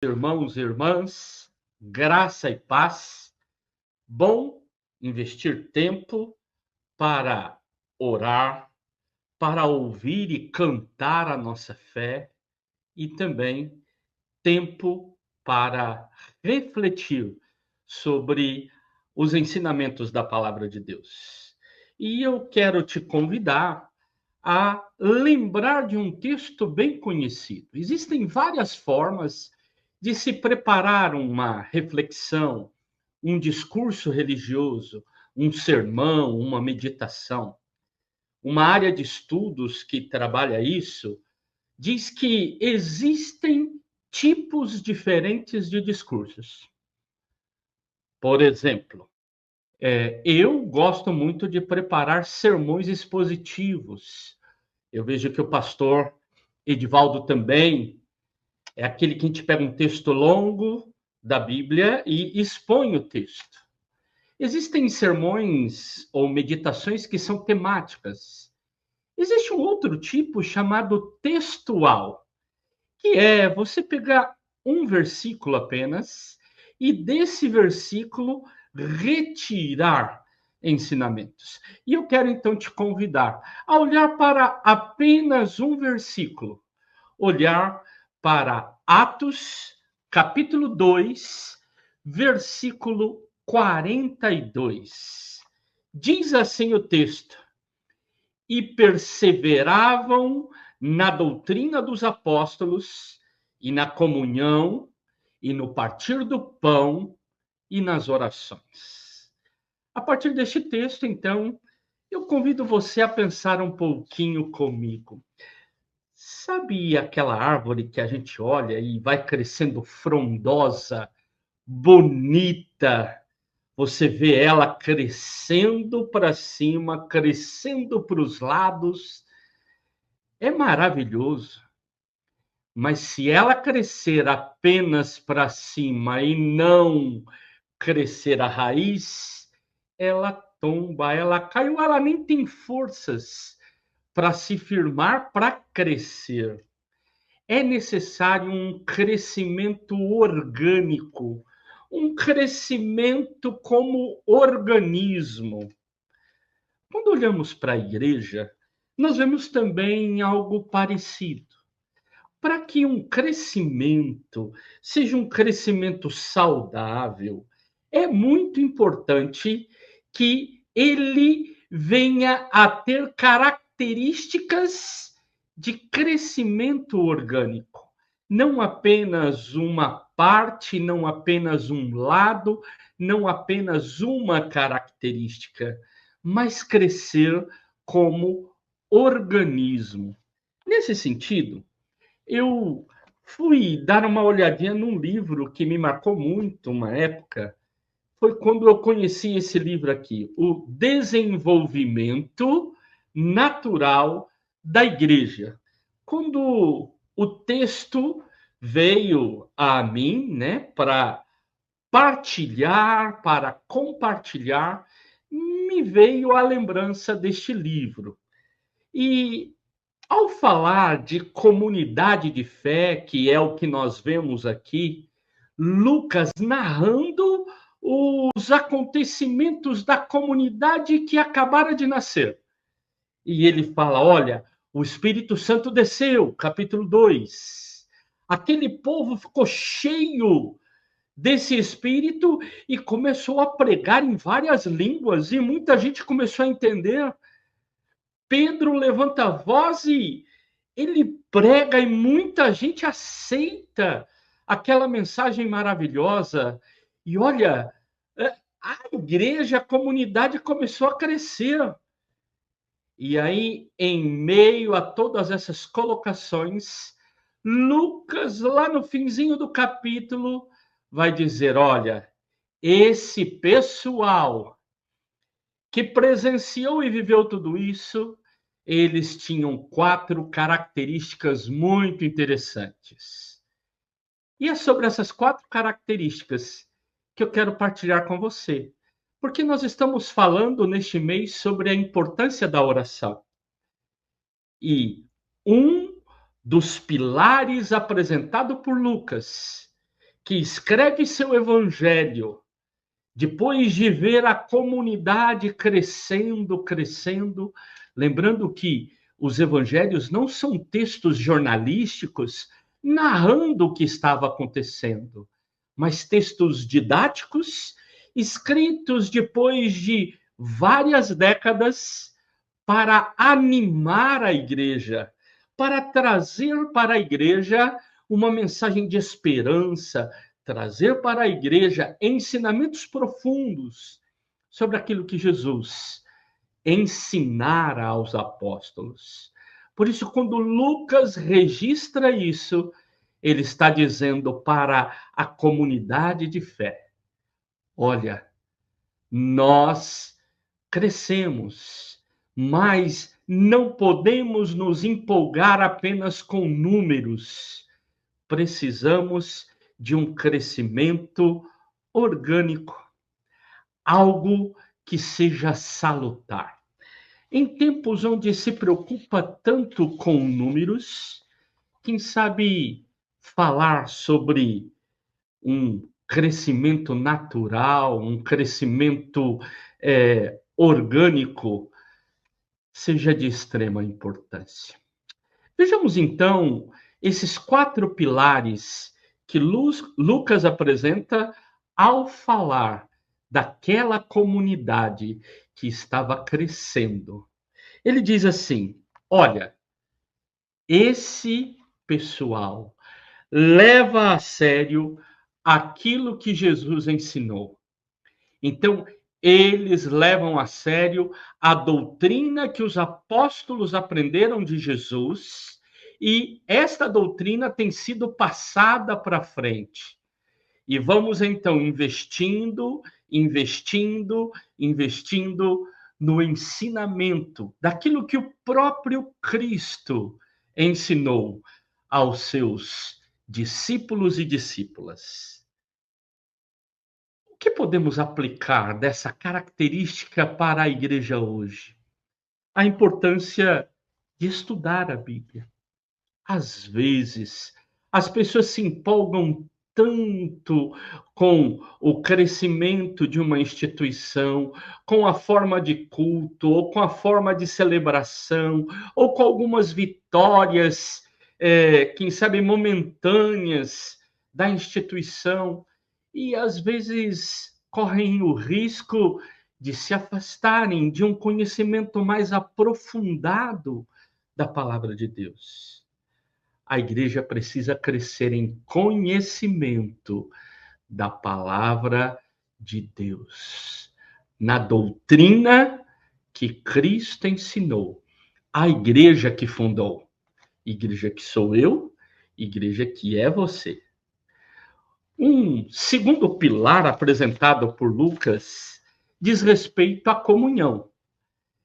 Irmãos e irmãs, graça e paz. Bom investir tempo para orar, para ouvir e cantar a nossa fé e também tempo para refletir sobre os ensinamentos da palavra de Deus. E eu quero te convidar a lembrar de um texto bem conhecido. Existem várias formas de se preparar uma reflexão, um discurso religioso, um sermão, uma meditação. Uma área de estudos que trabalha isso diz que existem tipos diferentes de discursos. Por exemplo, eu gosto muito de preparar sermões expositivos. Eu vejo que o pastor Edivaldo também é aquele que a gente pega um texto longo da Bíblia e expõe o texto. Existem sermões ou meditações que são temáticas. Existe um outro tipo chamado textual, que é você pegar um versículo apenas e desse versículo retirar ensinamentos. E eu quero então te convidar a olhar para apenas um versículo, olhar para Atos, capítulo 2, versículo 42. Diz assim o texto: e perseveravam na doutrina dos apóstolos, e na comunhão, e no partir do pão, e nas orações. A partir deste texto, então, eu convido você a pensar um pouquinho comigo. Sabe aquela árvore que a gente olha e vai crescendo frondosa, bonita? Você vê ela crescendo para cima, crescendo para os lados. É maravilhoso. Mas se ela crescer apenas para cima e não crescer a raiz, ela tomba, ela cai, ou ela nem tem forças para se firmar, para crescer. É necessário um crescimento orgânico, um crescimento como organismo. Quando olhamos para a igreja, nós vemos também algo parecido. Para que um crescimento seja um crescimento saudável, é muito importante que ele venha a ter características de crescimento orgânico. Não apenas uma parte, não apenas um lado, não apenas uma característica, mas crescer como organismo. Nesse sentido, eu fui dar uma olhadinha num livro que me marcou muito uma época. Foi quando eu conheci esse livro aqui, O Desenvolvimento Natural da Igreja. Quando o texto veio a mim, né, para partilhar, para compartilhar, me veio a lembrança deste livro. E ao falar de comunidade de fé, que é o que nós vemos aqui, Lucas narrando os acontecimentos da comunidade que acabara de nascer. E ele fala: olha, o Espírito Santo desceu, capítulo 2. Aquele povo ficou cheio desse Espírito e começou a pregar em várias línguas, e muita gente começou a entender. Pedro levanta a voz e ele prega e muita gente aceita aquela mensagem maravilhosa. E olha, a igreja, a comunidade começou a crescer. E aí, em meio a todas essas colocações, Lucas, lá no finzinho do capítulo, vai dizer: olha, esse pessoal que presenciou e viveu tudo isso, eles tinham 4 características muito interessantes. E é sobre essas 4 características que eu quero partilhar com você, porque nós estamos falando neste mês sobre a importância da oração. E um dos pilares apresentado por Lucas que escreve seu evangelho, depois de ver a comunidade crescendo, lembrando que os evangelhos não são textos jornalísticos narrando o que estava acontecendo, mas textos didáticos, escritos depois de várias décadas para animar a igreja, para trazer para a igreja uma mensagem de esperança, trazer para a igreja ensinamentos profundos sobre aquilo que Jesus ensinara aos apóstolos. Por isso, quando Lucas registra isso, ele está dizendo para a comunidade de fé: olha, nós crescemos, mas não podemos nos empolgar apenas com números. Precisamos de um crescimento orgânico, algo que seja salutar. Em tempos onde se preocupa tanto com números, quem sabe falar sobre um crescimento natural, um crescimento orgânico, seja de extrema importância. Vejamos então esses 4 pilares que Lucas apresenta ao falar daquela comunidade que estava crescendo. Ele diz assim: olha, esse pessoal leva a sério aquilo que Jesus ensinou. Então, eles levam a sério a doutrina que os apóstolos aprenderam de Jesus, e esta doutrina tem sido passada para frente. E vamos então investindo no ensinamento daquilo que o próprio Cristo ensinou aos seus discípulos e discípulas. O que podemos aplicar dessa característica para a igreja hoje? A importância de estudar a Bíblia. Às vezes, as pessoas se empolgam tanto com o crescimento de uma instituição, com a forma de culto, ou com a forma de celebração, ou com algumas vitórias, quem sabe momentâneas da instituição, e às vezes correm o risco de se afastarem de um conhecimento mais aprofundado da palavra de Deus. A igreja precisa crescer em conhecimento da palavra de Deus, na doutrina que Cristo ensinou, a igreja que fundou, igreja que sou eu, igreja que é você. Um segundo pilar apresentado por Lucas diz respeito à comunhão.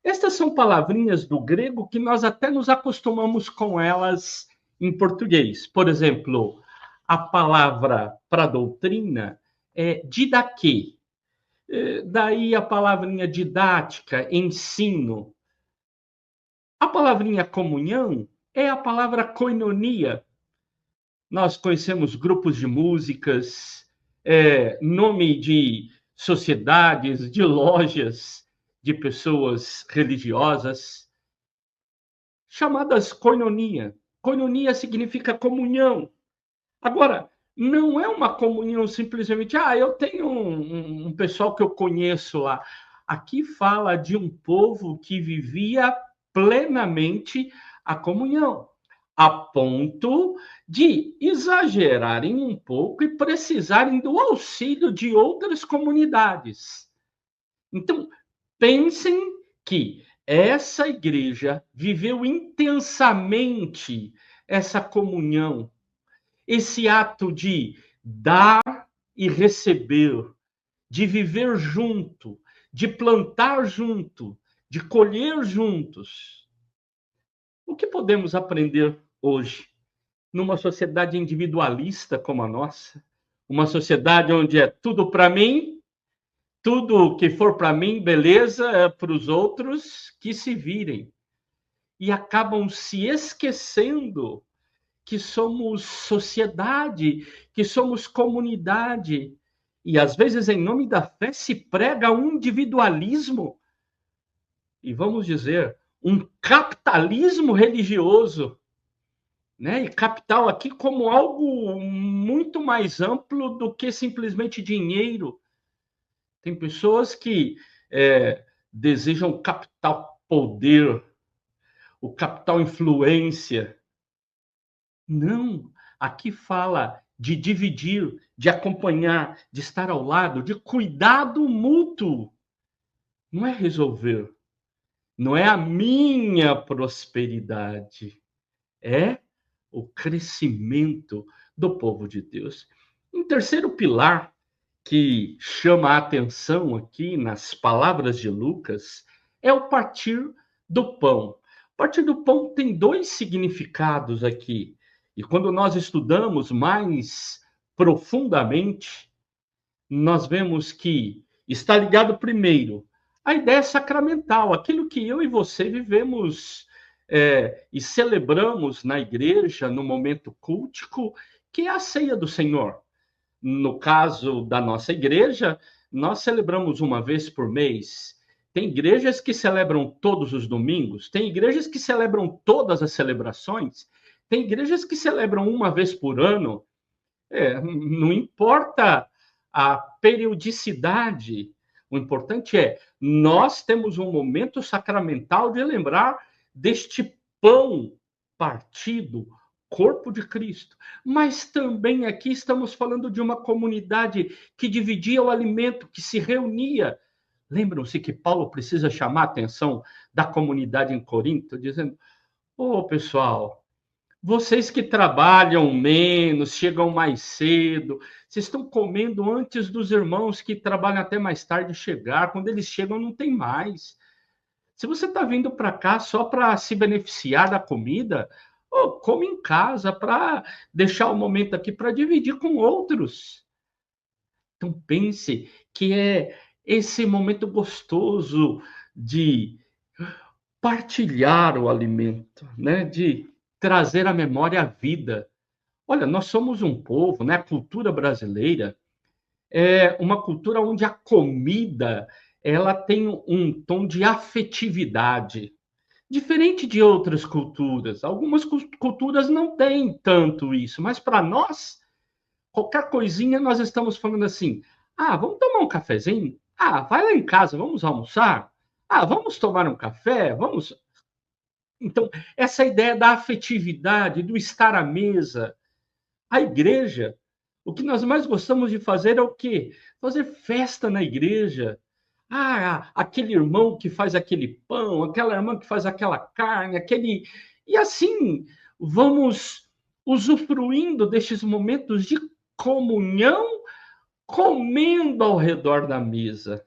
Estas são palavrinhas do grego que nós até nos acostumamos com elas em português. Por exemplo, a palavra para doutrina é didaquê. Daí a palavrinha didática, ensino. A palavrinha comunhão é a palavra koinonia. Nós conhecemos grupos de músicas, nome de sociedades, de lojas, de pessoas religiosas, chamadas koinonia. Koinonia significa comunhão. Agora, não é uma comunhão simplesmente, eu tenho um pessoal que eu conheço lá. Aqui fala de um povo que vivia plenamente a comunhão, a ponto de exagerarem um pouco e precisarem do auxílio de outras comunidades. Então, pensem que essa igreja viveu intensamente essa comunhão, esse ato de dar e receber, de viver junto, de plantar junto, de colher juntos. O que podemos aprender hoje numa sociedade individualista como a nossa? Uma sociedade onde é tudo para mim, tudo que for para mim, beleza, é para os outros que se virem. E acabam se esquecendo que somos sociedade, que somos comunidade. E às vezes, em nome da fé, se prega um individualismo, e vamos dizer, um capitalismo religioso, né? E capital aqui como algo muito mais amplo do que simplesmente dinheiro. Tem pessoas que desejam capital poder, o capital influência. Não, aqui fala de dividir, de acompanhar, de estar ao lado, de cuidado mútuo. Não é resolver, não é a minha prosperidade, é o crescimento do povo de Deus. Um terceiro pilar que chama a atenção aqui nas palavras de Lucas é o partir do pão. O partir do pão tem dois significados aqui. E quando nós estudamos mais profundamente, nós vemos que está ligado primeiro à ideia sacramental, aquilo que eu e você vivemos e celebramos na igreja, no momento cultico, que é a ceia do Senhor. No caso da nossa igreja, nós celebramos uma vez por mês. Tem igrejas que celebram todos os domingos, tem igrejas que celebram todas as celebrações, tem igrejas que celebram uma vez por ano. Não importa a periodicidade, o importante é nós temos um momento sacramental de lembrar deste pão partido, corpo de Cristo. Mas também aqui estamos falando de uma comunidade que dividia o alimento, que se reunia. Lembram-se que Paulo precisa chamar a atenção da comunidade em Corinto, dizendo: ô pessoal, vocês que trabalham menos, chegam mais cedo, vocês estão comendo antes dos irmãos que trabalham até mais tarde chegar. Quando eles chegam, não tem mais. Se você está vindo para cá só para se beneficiar da comida, come em casa para deixar o momento aqui para dividir com outros. Então pense que é esse momento gostoso de partilhar o alimento, né? De trazer à memória a vida. Olha, nós somos um povo, né? A cultura brasileira é uma cultura onde a comida ela tem um tom de afetividade, diferente de outras culturas. Algumas culturas não têm tanto isso, mas para nós, qualquer coisinha nós estamos falando assim: ah, vamos tomar um cafezinho? Ah, vai lá em casa, vamos almoçar? Ah, vamos tomar um café? Vamos. Então, essa ideia da afetividade, do estar à mesa, a igreja, o que nós mais gostamos de fazer é o quê? Fazer festa na igreja. Ah, aquele irmão que faz aquele pão, aquela irmã que faz aquela carne, aquele. E assim, vamos usufruindo destes momentos de comunhão, comendo ao redor da mesa.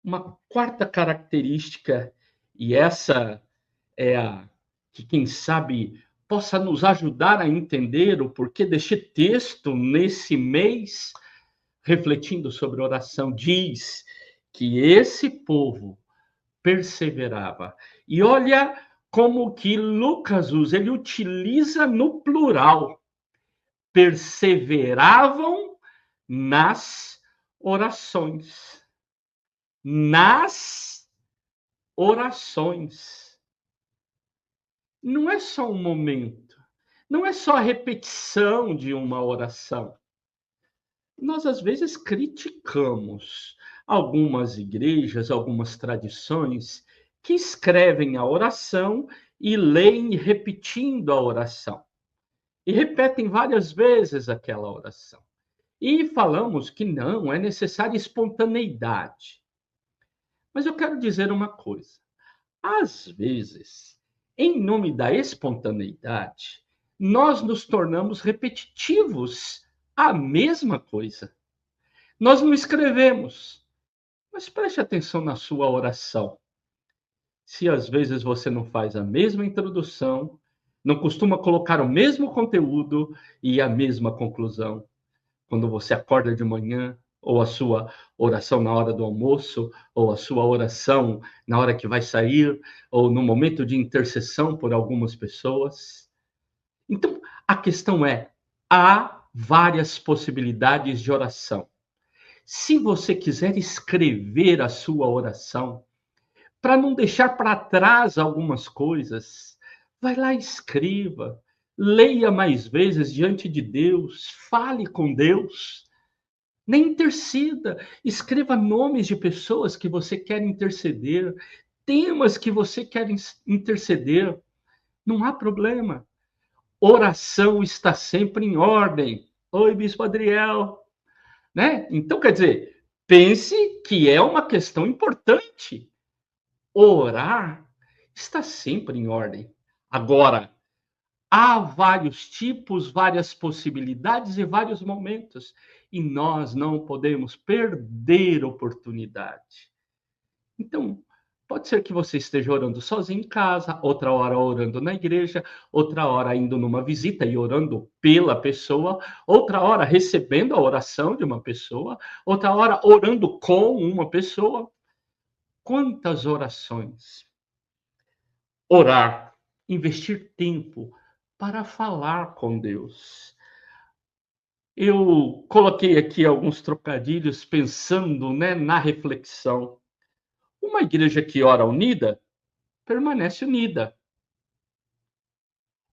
Uma quarta característica, e essa é a que, quem sabe, possa nos ajudar a entender o porquê deste texto nesse mês, refletindo sobre oração, diz que esse povo perseverava. E olha como que Lucas usa, ele utiliza no plural. Perseveravam nas orações. Nas orações. Não é só um momento, não é só a repetição de uma oração. Nós, às vezes, criticamos algumas igrejas, algumas tradições que escrevem a oração e leem repetindo a oração. E repetem várias vezes aquela oração. E falamos que não, é necessária espontaneidade. Mas eu quero dizer uma coisa. Às vezes, em nome da espontaneidade, nós nos tornamos repetitivos a mesma coisa. Nós não escrevemos, mas preste atenção na sua oração. Se às vezes você não faz a mesma introdução, não costuma colocar o mesmo conteúdo e a mesma conclusão. Quando você acorda de manhã, ou a sua oração na hora do almoço, ou a sua oração na hora que vai sair, ou no momento de intercessão por algumas pessoas. Então, a questão é: há várias possibilidades de oração. Se você quiser escrever a sua oração, para não deixar para trás algumas coisas, vai lá e escreva. Leia mais vezes diante de Deus, fale com Deus. Nem interceda, escreva nomes de pessoas que você quer interceder, temas que você quer interceder. Não há problema. Oração está sempre em ordem. Oi, Bispo Adriel. Né? Então, quer dizer, pense que é uma questão importante. Orar está sempre em ordem. Agora, há vários tipos, várias possibilidades e vários momentos. E nós não podemos perder oportunidade. Então, pode ser que você esteja orando sozinho em casa, outra hora orando na igreja, outra hora indo numa visita e orando pela pessoa, outra hora recebendo a oração de uma pessoa, outra hora orando com uma pessoa. Quantas orações? Orar, investir tempo para falar com Deus. Eu coloquei aqui alguns trocadilhos pensando, né, na reflexão. Uma igreja que ora unida permanece unida.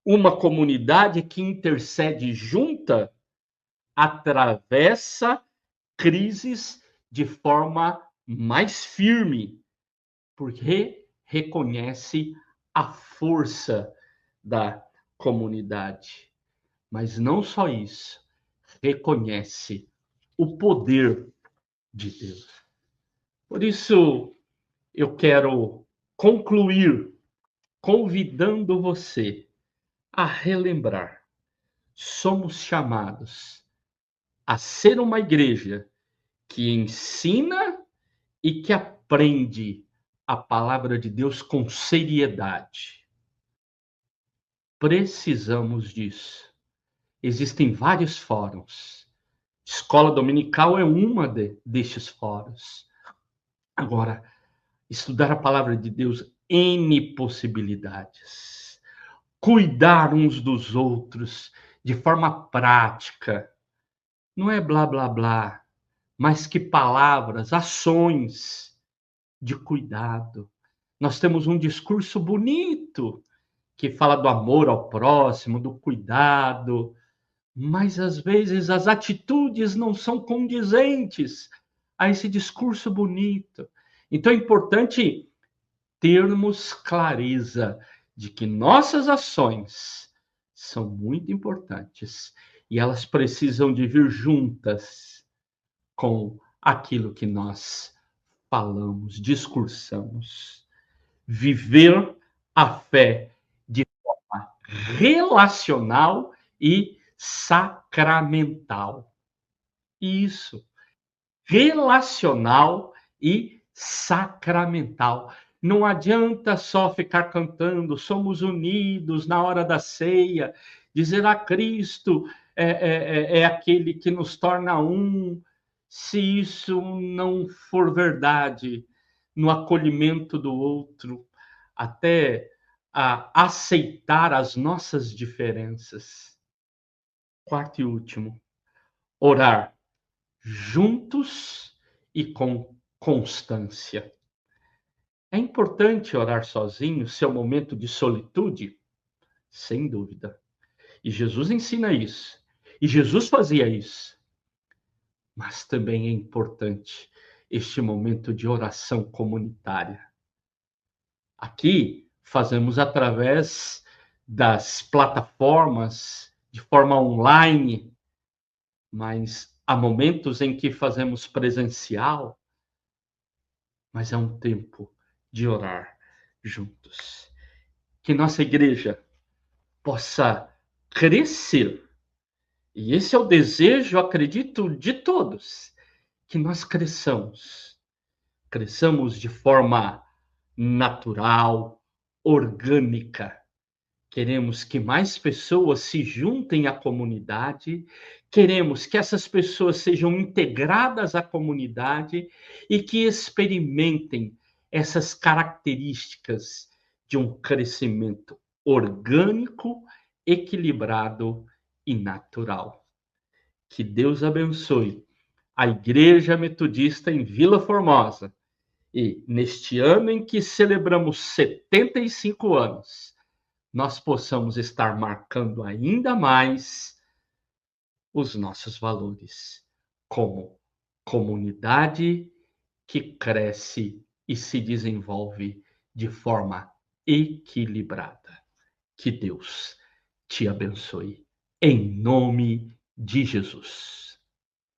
Uma comunidade que intercede junta atravessa crises de forma mais firme, porque reconhece a força da comunidade. Mas não só isso, reconhece o poder de Deus. Por isso, eu quero concluir convidando você a relembrar: somos chamados a ser uma igreja que ensina e que aprende a palavra de Deus com seriedade. Precisamos disso. Existem vários fóruns. Escola dominical é uma destes fóruns. Agora, estudar a palavra de Deus, N possibilidades. Cuidar uns dos outros de forma prática. Não é blá, blá, blá, mas que palavras, ações de cuidado. Nós temos um discurso bonito que fala do amor ao próximo, do cuidado, mas às vezes as atitudes não são condizentes a esse discurso bonito. Então é importante termos clareza de que nossas ações são muito importantes e elas precisam de vir juntas com aquilo que nós falamos, discursamos. Viver a fé de forma relacional e sacramental. Isso, relacional e sacramental. Não adianta só ficar cantando, somos unidos na hora da ceia, dizer a Cristo é aquele que nos torna um, se isso não for verdade no acolhimento do outro, até a aceitar as nossas diferenças. Quarto e último, orar juntos e com constância. É importante orar sozinho, seu momento de solitude? Sem dúvida. E Jesus ensina isso. E Jesus fazia isso. Mas também é importante este momento de oração comunitária. Aqui fazemos através das plataformas, de forma online, mas há momentos em que fazemos presencial, mas é um tempo de orar juntos. Que nossa igreja possa crescer, e esse é o desejo, acredito, de todos, que nós cresçamos de forma natural, orgânica. Queremos que mais pessoas se juntem à comunidade, queremos que essas pessoas sejam integradas à comunidade e que experimentem essas características de um crescimento orgânico equilibrado e natural. Que Deus abençoe a Igreja Metodista em Vila Formosa. E neste ano em que celebramos 75 anos, nós possamos estar marcando ainda mais os nossos valores como comunidade que cresce e se desenvolve de forma equilibrada. Que Deus te abençoe, em nome de Jesus.